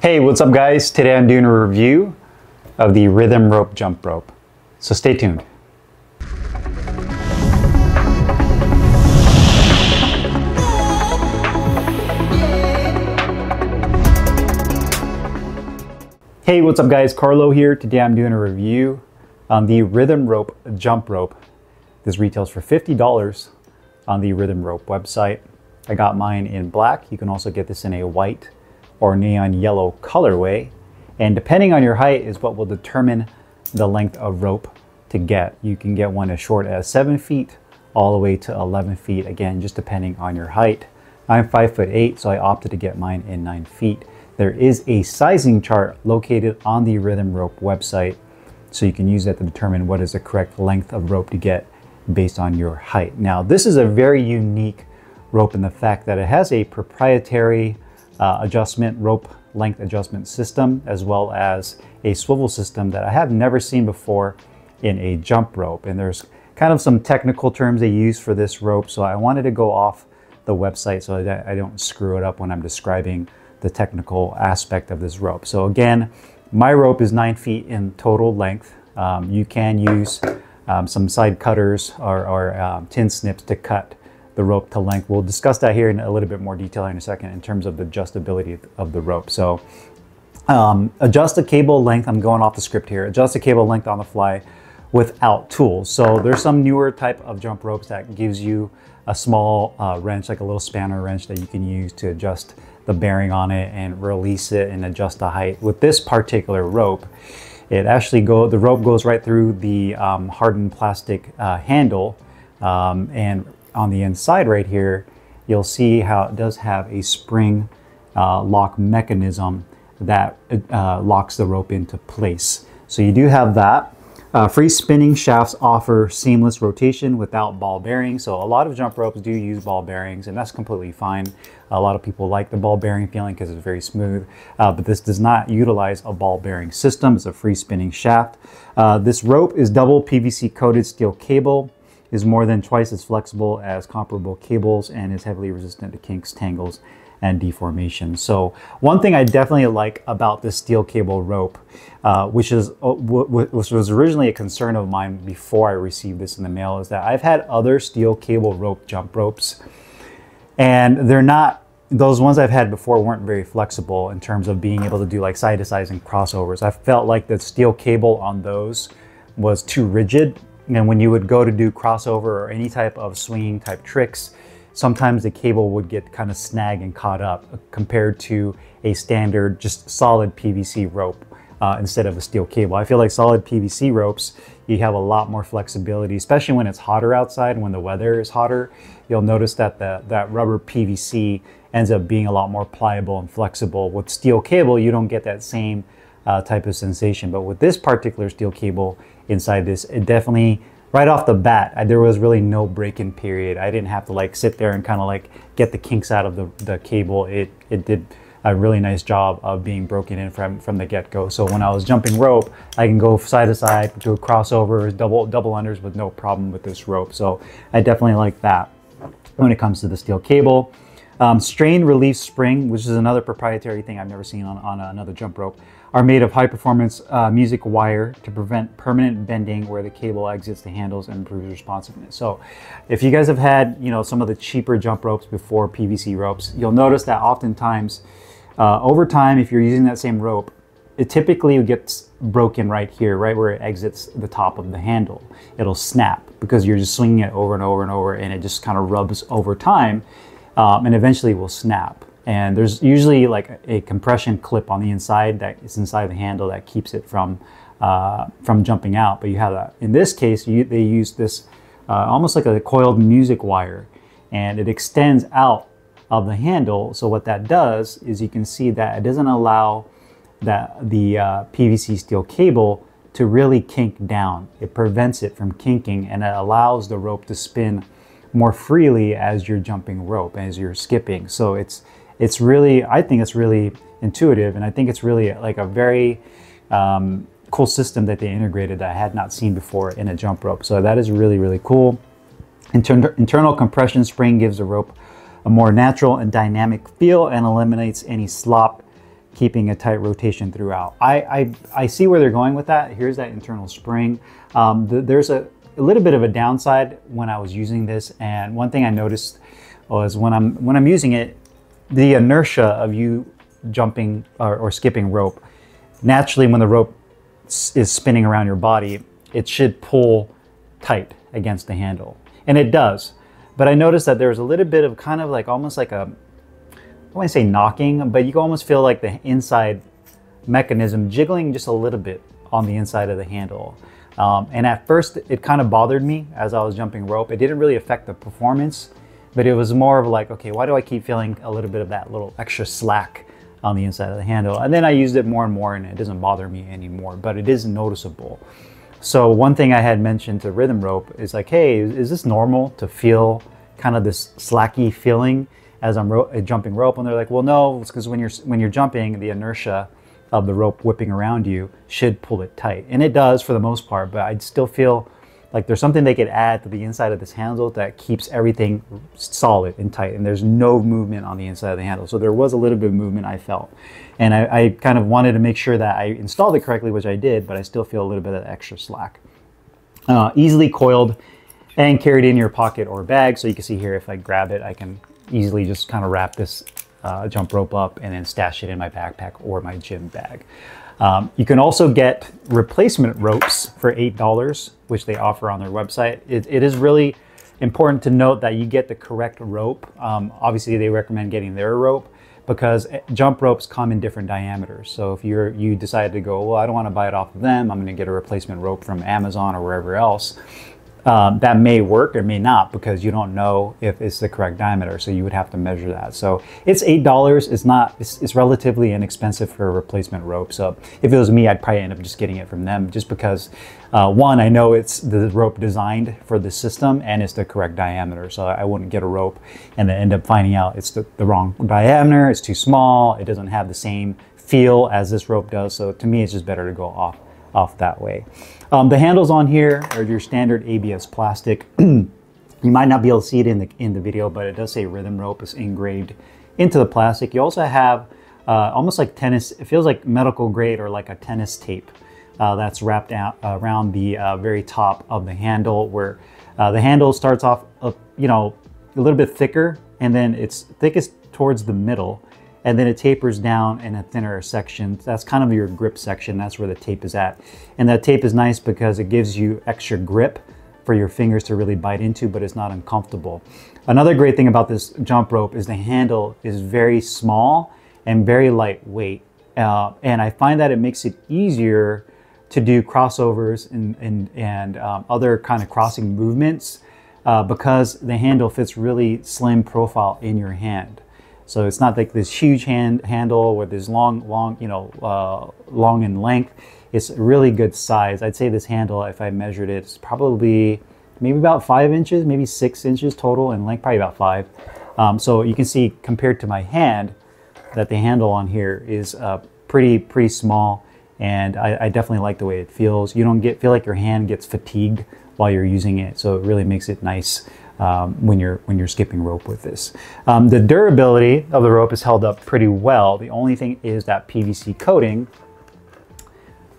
Hey, what's up guys? Today I'm doing a review of the Rhythm Rope Jump Rope. So stay tuned. Hey, what's up guys? Carlo here. Today I'm doing a review on the Rhythm Rope Jump Rope. This retails for $50 on the Rhythm Rope website. I got mine in black. You can also get this in a white or neon yellow colorway. And depending on your height is what will determine the length of rope to get. You can get one as short as 7 feet all the way to 11 feet. Again, just depending on your height. I'm 5'8", so I opted to get mine in 9 feet. There is a sizing chart located on the Rhythm Rope website, so you can use that to determine what is the correct length of rope to get based on your height. Now, this is a very unique rope in the fact that it has a proprietary rope length adjustment system, as well as a swivel system that I have never seen before in a jump rope. And there's kind of some technical terms they use for this rope, so I wanted to go off the website so that I don't screw it up when I'm describing the technical aspect of this rope. So again, my rope is 9 feet in total length. You can use some side cutters or tin snips to cut the rope to length. We'll discuss that here in a little bit more detail in a second in terms of the adjustability of the rope. So adjust the cable length. I'm going off the script here. Adjust the cable length on the fly without tools. So there's some newer type of jump ropes that gives you a small wrench, like a little spanner wrench that you can use to adjust the bearing on it and release it and adjust the height. With this particular rope, it actually the rope goes right through the hardened plastic handle, and on the inside right here, you'll see how it does have a spring lock mechanism that locks the rope into place. So you do have that. Free spinning shafts offer seamless rotation without ball bearings. So a lot of jump ropes do use ball bearings, and that's completely fine. A lot of people like the ball bearing feeling because it's very smooth, but this does not utilize a ball bearing system. It's a free spinning shaft. This rope is double PVC coated steel cable, is more than twice as flexible as comparable cables, and is heavily resistant to kinks, tangles, and deformation. So one thing I definitely like about this steel cable rope, which was originally a concern of mine before I received this in the mail, is that I've had other steel cable rope jump ropes, and those ones I've had before weren't very flexible in terms of being able to do like side to sides and crossovers. I felt like the steel cable on those was too rigid. And when you would go to do crossover or any type of swinging type tricks, sometimes the cable would get kind of snagged and caught up compared to a standard, just solid PVC rope instead of a steel cable. I feel like solid PVC ropes, you have a lot more flexibility, especially when it's hotter outside, when the weather is hotter. You'll notice that that rubber PVC ends up being a lot more pliable and flexible. With steel cable, you don't get that same type of sensation. But with this particular steel cable inside this, it definitely, right off the bat, there was really no break-in period. I didn't have to like sit there and kind of like get the kinks out of the cable. It did a really nice job of being broken in from the get-go. So when I was jumping rope, I can go side to side, do crossovers, double unders with no problem with this rope. So I definitely like that when it comes to the steel cable. Strain relief spring, which is another proprietary thing I've never seen on another jump rope, are made of high performance music wire to prevent permanent bending where the cable exits the handles and improves responsiveness. So if you guys have had, some of the cheaper jump ropes before, PVC ropes, you'll notice that oftentimes over time, if you're using that same rope, it typically gets broken right here, right where it exits the top of the handle. It'll snap because you're just swinging it over and over and over, and it just kind of rubs over time, and eventually will snap. And there's usually like a compression clip on the inside that is inside the handle that keeps it from jumping out. But you have that. In this case, they use this almost like a coiled music wire, and it extends out of the handle. So what that does is you can see that it doesn't allow the PVC steel cable to really kink down. It prevents it from kinking, and it allows the rope to spin more freely as you're jumping rope, as you're skipping. So it's really, I think it's really intuitive, and I think it's really like a very cool system that they integrated that I had not seen before in a jump rope. So that is really, really cool. Internal compression spring gives the rope a more natural and dynamic feel and eliminates any slop keeping a tight rotation throughout. I see where they're going with that. Here's that internal spring. There's a little bit of a downside when I was using this, and one thing I noticed was when I'm using it, the inertia of you jumping or skipping rope, naturally when the rope is spinning around your body, it should pull tight against the handle, and it does. But I noticed that there's a little bit of kind of like almost like a, I don't want to say knocking, but you can almost feel like the inside mechanism jiggling just a little bit on the inside of the handle. And at first it kind of bothered me as I was jumping rope. It didn't really affect the performance, but it was more of like, okay, why do I keep feeling a little bit of that little extra slack on the inside of the handle? And then I used it more and more, and it doesn't bother me anymore, but it is noticeable. So one thing I had mentioned to Rhythm Rope is like, hey, is this normal to feel kind of this slacky feeling as I'm jumping rope? And they're like, well, no, it's because when you're jumping, the inertia of the rope whipping around you should pull it tight. And it does for the most part, but I'd still feel like there's something they could add to the inside of this handle that keeps everything solid and tight, and there's no movement on the inside of the handle. So there was a little bit of movement I felt. And I kind of wanted to make sure that I installed it correctly, which I did, but I still feel a little bit of extra slack. Easily coiled and carried in your pocket or bag. So you can see here, if I grab it, I can easily just kind of wrap this jump rope up and then stash it in my backpack or my gym bag. You can also get replacement ropes for $8, which they offer on their website. It is really important to note that you get the correct rope. Obviously, they recommend getting their rope because jump ropes come in different diameters. So if you decide to go, well, I don't want to buy it off of them, I'm going to get a replacement rope from Amazon or wherever else. That may work or may not, because you don't know if it's the correct diameter, so you would have to measure that. So it's $8. It's relatively inexpensive for a replacement rope. So if it was me, I'd probably end up just getting it from them, just because one, I know it's the rope designed for the system and it's the correct diameter. So I wouldn't get a rope and then end up finding out it's the wrong diameter, it's too small, it doesn't have the same feel as this rope does. So to me, it's just better to go off that way. The handles on here are your standard ABS plastic. You might not be able to see it in the video, but it does say Rhythm Rope is engraved into the plastic. You also have almost like tennis, it feels like medical grade or like a tennis tape that's wrapped out around the very top of the handle, where the handle starts off a little bit thicker, and then it's thickest towards the middle, and then it tapers down in a thinner section. That's kind of your grip section. That's where the tape is at. And that tape is nice because it gives you extra grip for your fingers to really bite into, but it's not uncomfortable. Another great thing about this jump rope is the handle is very small and very lightweight. And I find that it makes it easier to do crossovers and other kind of crossing movements because the handle fits really slim profile in your hand. So it's not like this huge handle with this long in length. It's a really good size. I'd say this handle, if I measured it, it's probably maybe about 5 inches, maybe 6 inches total in length, probably about 5. So you can see compared to my hand that the handle on here is pretty small, and I definitely like the way it feels. You don't feel like your hand gets fatigued while you're using it, so it really makes it nice when you're skipping rope with this. The durability of the rope is held up pretty well. The only thing is that PVC coating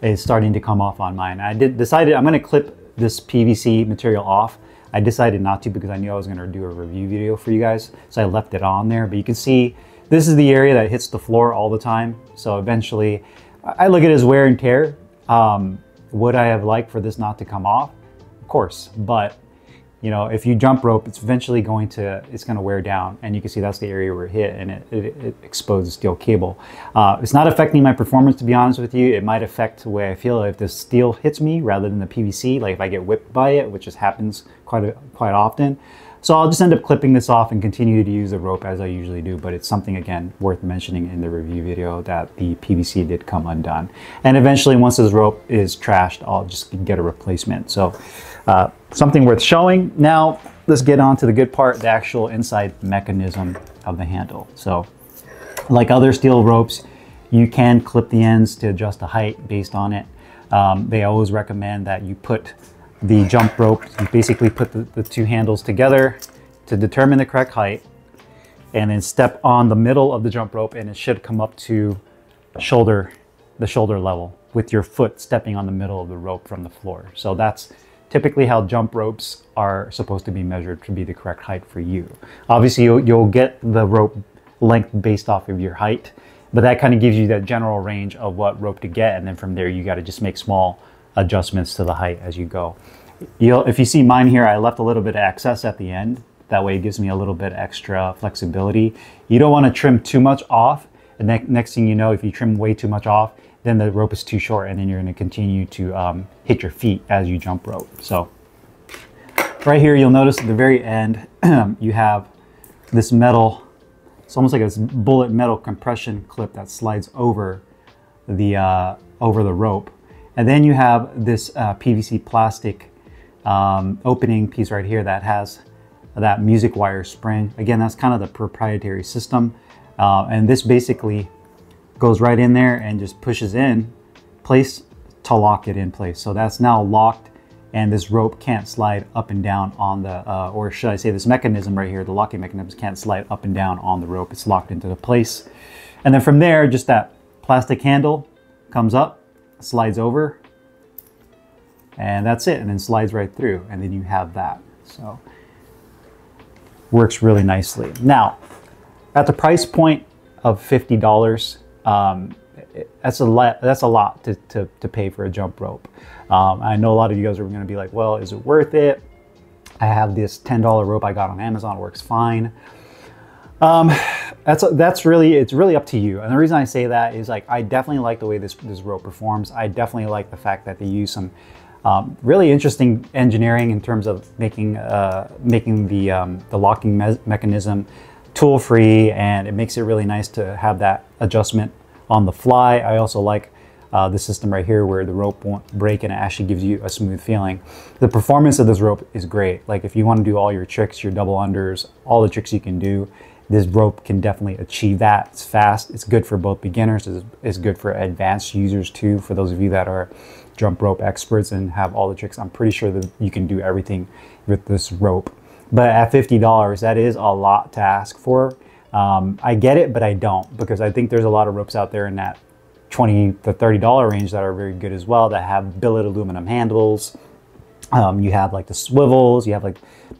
is starting to come off on mine. I decided I'm going to clip this PVC material off. I decided not to because I knew I was going to do a review video for you guys, so I left it on there. But you can see this is the area that hits the floor all the time. So eventually, I look at it as wear and tear. Would I have liked for this not to come off? Of course, but if you jump rope, it's eventually going to wear down, and you can see that's the area where it hit, and it exposed the steel cable. It's not affecting my performance, to be honest with you. It might affect the way I feel if the steel hits me rather than the PVC, like if I get whipped by it, which just happens quite often. So I'll just end up clipping this off and continue to use the rope as I usually do, but it's something, again, worth mentioning in the review video that the PVC did come undone. And eventually, once this rope is trashed, I'll just get a replacement. So something worth showing. Now, let's get on to the good part, the actual inside mechanism of the handle. So like other steel ropes, you can clip the ends to adjust the height based on it. They always recommend that you put the jump rope, you basically put the two handles together to determine the correct height, and then step on the middle of the jump rope, and it should come up to the shoulder level with your foot stepping on the middle of the rope from the floor. So that's typically how jump ropes are supposed to be measured to be the correct height for you. Obviously, you'll get the rope length based off of your height, but that kind of gives you that general range of what rope to get, and then from there you got to just make small adjustments to the height as you go. If you see mine here, I left a little bit of excess at the end. That way it gives me a little bit extra flexibility. You don't want to trim too much off, and next thing you know, if you trim way too much off, then the rope is too short, and then you're going to continue to hit your feet as you jump rope. So right here, you'll notice at the very end, you have this metal, it's almost like a bullet metal compression clip that slides over the rope. And then you have this PVC plastic opening piece right here that has that music wire spring. Again, that's kind of the proprietary system. And this basically goes right in there and just pushes in place to lock it in place. So that's now locked, and this rope can't slide up and down on the, or should I say this mechanism right here, the locking mechanism can't slide up and down on the rope. It's locked into the place. And then from there, just that plastic handle comes up, slides over, and that's it, and then slides right through, and then you have that. So works really nicely. Now, at the price point of $50, that's a lot to pay for a jump rope. I know a lot of you guys are going to be like, well, is it worth it? I have this $10 rope I got on Amazon, it works fine. It's really up to you. And the reason I say that is, like, I definitely like the way this rope performs. I definitely like the fact that they use some really interesting engineering in terms of making the locking mechanism tool-free, and it makes it really nice to have that adjustment on the fly. I also like the system right here where the rope won't break and it actually gives you a smooth feeling. The performance of this rope is great. Like, if you want to do all your tricks, your double unders, all the tricks you can do, this rope can definitely achieve that. It's fast, it's good for both beginners, it's good for advanced users too, for those of you that are jump rope experts and have all the tricks. I'm pretty sure that you can do everything with this rope. But at $50, that is a lot to ask for. I get it, but I don't, because I think there's a lot of ropes out there in that $20 to $30 range that are very good as well, that have billet aluminum handles. You have like the swivels, you have, like,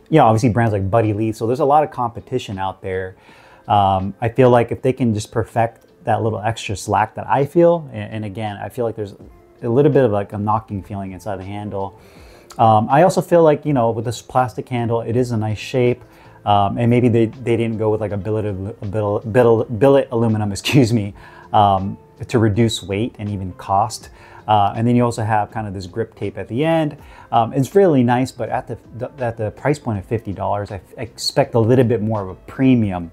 you know, obviously brands like Buddy Lee. So there's a lot of competition out there. I feel like if they can just perfect that little extra slack that I feel, and again, I feel like there's a little bit of like a knocking feeling inside the handle. I also feel like, you know, with this plastic handle, it is a nice shape. And maybe they didn't go with like a billet aluminum, excuse me, to reduce weight and even cost. And then you also have kind of this grip tape at the end. It's really nice, but at the price point of $50, I expect a little bit more of a premium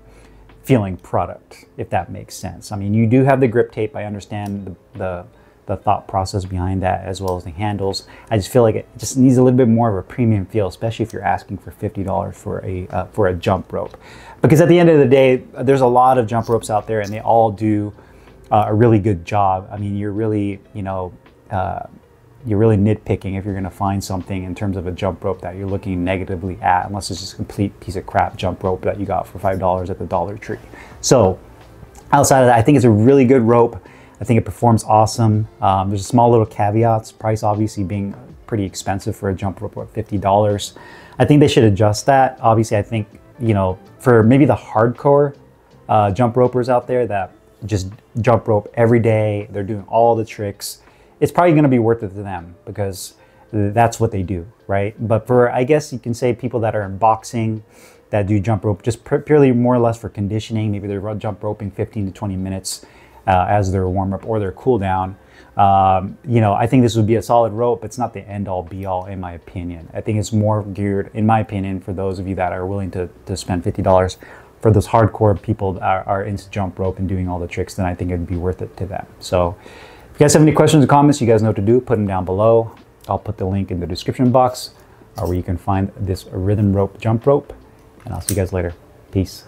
feeling product, if that makes sense. I mean, you do have the grip tape. I understand the thought process behind that, as well as the handles. I just feel like it just needs a little bit more of a premium feel, especially if you're asking for $50 for a jump rope. Because at the end of the day, there's a lot of jump ropes out there, and they all do a really good job. I mean, you're really, you know, you're really nitpicking if you're going to find something in terms of a jump rope that you're looking negatively at, unless it's just a complete piece of crap jump rope that you got for $5 at the Dollar Tree. So outside of that, I think it's a really good rope. I think it performs awesome. There's small little caveats, price obviously being pretty expensive for a jump rope at $50. I think they should adjust that. Obviously, I think, you know, for maybe the hardcore jump ropers out there that just jump rope every day, they're doing all the tricks, it's probably going to be worth it to them because that's what they do, right? But for, I guess you can say, people that are in boxing, that do jump rope just purely more or less for conditioning, maybe they're jump roping 15 to 20 minutes as their warm-up or their cool down, you know, I think this would be a solid rope. It's not the end-all be-all, in my opinion. I think it's more geared, in my opinion, for those of you that are willing to spend $50. For those hardcore people that are into jump rope and doing all the tricks, then I think it'd be worth it to them. So if you guys have any questions or comments, you guys know what to do. Put them down below. I'll put the link in the description box where you can find this Rhythm Rope jump rope. And I'll see you guys later. Peace.